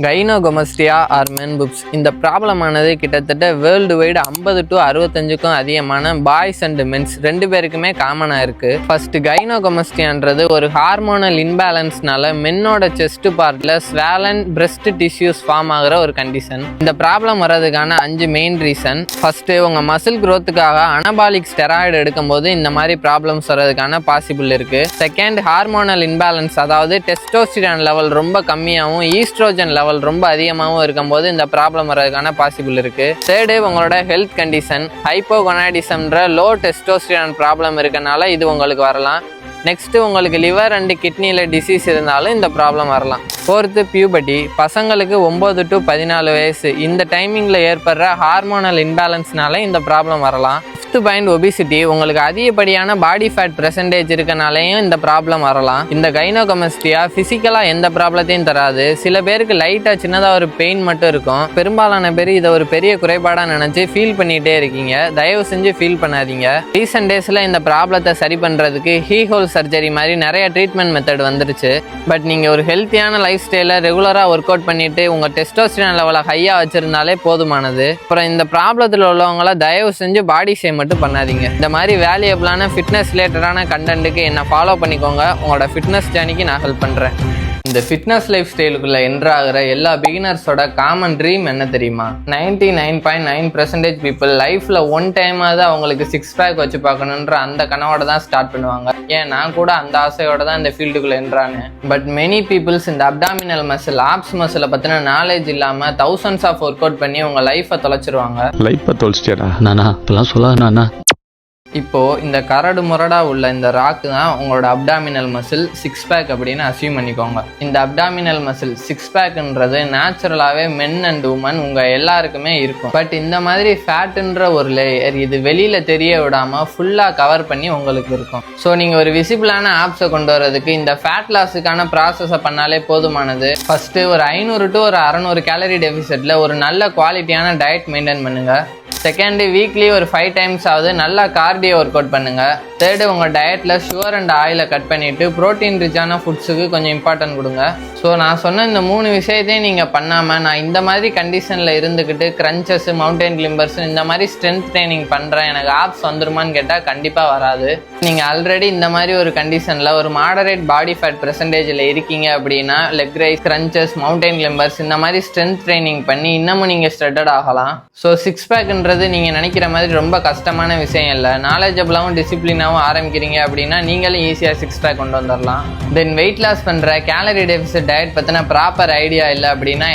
கைனோகோமஸ்டியா R மென் புப்ஸ் இந்த problem ஆனது கிட்டத்தட்ட வேர்ல்டு வைடு 50 to 65க்கும் அதிகமான பாய்ஸ் அண்ட் மென்ஸ் ரெண்டு பேருக்குமே காமனாக இருக்குது. ஃபர்ஸ்ட் கைனோகோமஸ்டியான்றது ஒரு ஹார்மோனல் இன்பேலன்ஸ்னால மென்னோட செஸ்ட் பார்ட்டில் ஸ்வேலன் பிரெஸ்ட் டிஷ்யூஸ் ஃபார்ம் ஆகிற ஒரு கண்டிஷன். இந்த ப்ராப்ளம் வர்றதுக்கான 5 மெயின் ரீசன். ஃபர்ஸ்ட்டு உங்கள் மசில் க்ரோத்துக்காக அனபாலிக் ஸ்டெராய்டு எடுக்கும்போது இந்த மாதிரி ப்ராப்ளம்ஸ் வர்றதுக்கான பாசிபிள் இருக்குது. செகண்ட், ஹார்மோனல் இன்பேலன்ஸ், அதாவது டெஸ்டோஸ்டிரான் லெவல் ரொம்ப கம்மியாகவும் ஈஸ்ட்ரோஜன் லெவல் ரொம்ப அதிகமாகவும் இருக்கும்போது இந்த ப்ராப்ளம் வர்றதுக்கான பாசிபிள் இருக்கு. தேர்டு, உங்களோட ஹெல்த் கண்டிஷன் ஹைப்போகொனாடிசம்ன்ற லோ டெஸ்டோஸ்டிரான் ப்ராப்ளம் இருக்கனால இது உங்களுக்கு வரலாம். நெக்ஸ்ட், உங்களுக்கு லிவர் அண்ட் கிட்னியில் டிசீஸ் இருந்தாலும் இந்த ப்ராப்ளம் வரலாம். ஃபோர்த்து, பியூபர்ட்டி, பசங்களுக்கு 9 to 14 வயசு இந்த டைமிங்கில் ஏற்படுற ஹார்மோனல் இன்பேலன்ஸ்னால இந்த ப்ராப்ளம் வரலாம். ஃபிஃப்த் பாயிண்ட், ஒபிசிட்டி, உங்களுக்கு அதிகப்படியான பாடி ஃபேட் பெர்சன்டேஜ் இருக்கனாலையும் இந்த ப்ராப்ளம் வரலாம். இந்த கைனோகோமஸ்டியா ஃபிசிக்கலாக எந்த ப்ராப்ளத்தையும் தராது. சில பேருக்கு லைட்டாக சின்னதாக ஒரு பெயின் மட்டும் இருக்கும். பெரும்பாலான பேர் இதை ஒரு பெரிய குறைபாடாக நினச்சி ஃபீல் பண்ணிகிட்டே இருக்கீங்க. தயவு செஞ்சு ஃபீல் பண்ணாதீங்க. ரீசெண்ட் டேஸில் இந்த ப்ராப்ளத்தை சரி பண்ணுறதுக்கு ஹீஹோல் சர்ஜரி மாதிரி நிறைய ட்ரீட்மெண்ட் மெத்தட் வந்துருச்சு. பட் நீங்கள் ஒரு ஹெல்த்தியான லைஃப் ஸ்டைலில் ரெகுலராக ஒர்க் அவுட் பண்ணிவிட்டு உங்கள் டெஸ்டோஸ்டிரான் லெவலை ஹையாக வச்சுருந்தாலே போதுமானது. அப்புறம் இந்த ப்ராப்ளத்தில் உள்ளவங்கள தயவு செஞ்சு பாடி ஷேம் மட்டும் பண்ணாதீங்க. இந்த மாதிரி வேல்யூபிளான ஃபிட்னஸ் ரிலேட்டடான கண்டென்ட்டுக்கு என்னை ஃபாலோ பண்ணிக்கோங்க. உங்களோட ஃபிட்னஸ் ஜர்னிக்கு நான் ஹெல்ப் பண்ணுறேன். இந்த ஃபிட்னஸ் லைஃப் ஸ்டைலுக்குள்ளே என்ட்ராகிற எல்லா பிகினர்ஸோட காமன் ட்ரீம் என்ன தெரியுமா? 99.9% பீப்புள் லைஃப்பில் ஒன் டைமாவது அவங்களுக்கு 6 பேக் வச்சு பார்க்கணுன்ற அந்த கனவோட தான் ஸ்டார்ட் பண்ணுவாங்க. ஏன் நான் கூட அந்த ஆசையோட தான் இந்த ஃபீல்டுக்குள்ளே என்ட்ரானு. பட் மெனி பீப்புள்ஸ் இந்த அப்டாமினல் மசில், ஆப்ஸ் மசிலை பற்றின நாலேஜ் இல்லாமல் தௌசண்ட்ஸ் ஆஃப் ஒர்க் அவுட் பண்ணி உங்கள் லைஃப்பை தொலைச்சிருவாங்க. லைஃப்பை தொலைச்சிட்டியாடா நானா இப்பெல்லாம் சொல்லாதாண்ணா. இப்போது இந்த கரடு முரடா உள்ள இந்த ராக்கு தான் உங்களோட அப்டாமினல் மசில் 6 பேக் அப்படின்னு அசியூம் பண்ணிக்கோங்க. இந்த அப்டாமினல் மசில் 6 பேக்ன்றது நேச்சுரலாகவே மென் அண்ட் உமன் உங்கள் எல்லாருக்குமே இருக்கும். பட் இந்த மாதிரி ஃபேட்டுன்ற ஒரு லேயர் இது வெளியில் தெரிய விடாமல் ஃபுல்லாக கவர் பண்ணி உங்களுக்கு இருக்கும். ஸோ நீங்கள் ஒரு விசிபிளான ஆப்ஸை கொண்டு வரதுக்கு இந்த ஃபேட் லாஸுக்கான ப்ராசஸை பண்ணாலே போதுமானது. ஃபஸ்ட்டு ஒரு 500 to 600 கேலரி டெஃபிசிட்டில் ஒரு நல்ல குவாலிட்டியான டயட் மெயின்டைன் பண்ணுங்கள். செகண்டு, வீக்லி ஒரு 5 times ஆகுது நல்லா கார்டியோ ஒர்க் அவுட் பண்ணுங்கள். தேர்டு, உங்கள் டயட்டில் சுகர் அண்ட் ஆயிலை கட் பண்ணிவிட்டு ப்ரோட்டீன் ரிச்சான ஃபுட்ஸுக்கு கொஞ்சம் இம்பார்ட்டன்ட் கொடுங்க. ஸோ நான் சொன்ன இந்த 3 விஷயத்தையும் நீங்கள் பண்ணாமல் நான் இந்த மாதிரி கண்டிஷனில் இருந்துக்கிட்டு க்ரன்ச்சஸ், மவுண்டைன் கிளிம்பர்ஸ் இந்த மாதிரி ஸ்ட்ரென்த் ட்ரைனிங் பண்ணுறேன், எனக்கு ஆப்ஸ் வந்துருமான்னு கேட்டால் கண்டிப்பாக வராது. நீங்கள் ஆல்ரெடி இந்த மாதிரி ஒரு கண்டிஷனில் ஒரு மாடரேட் பாடி ஃபேட் பெர்சன்டேஜில் இருக்கீங்க அப்படின்னா லெக் ரைஸ், க்ரன்ச்சஸ், மவுண்டைன் கிளிம்பர்ஸ் இந்த மாதிரி ஸ்ட்ரென்த் ட்ரைனிங் பண்ணி இன்னமும் நீங்கள் ஸ்ட்ரெட்டட் ஆகலாம். ஸோ 6 பேக்ன்றது நீங்கள் நினைக்கிற மாதிரி ரொம்ப கஷ்டமான விஷயம் இல்லை. நாலேஜபிளாகவும் டிசிப்ளினாகவும் ஆரம்பிக்கிறீங்க அப்படின்னா நீங்களும் ஈஸியாக 6 பேக் கொண்டு வந்துடலாம். தென் வெயிட் லாஸ் பண்ணுற கேலரி டெஃபிசிட் டயட் பற்றின ப்ராப்பர் ஐடியா இல்லை அப்படின்னா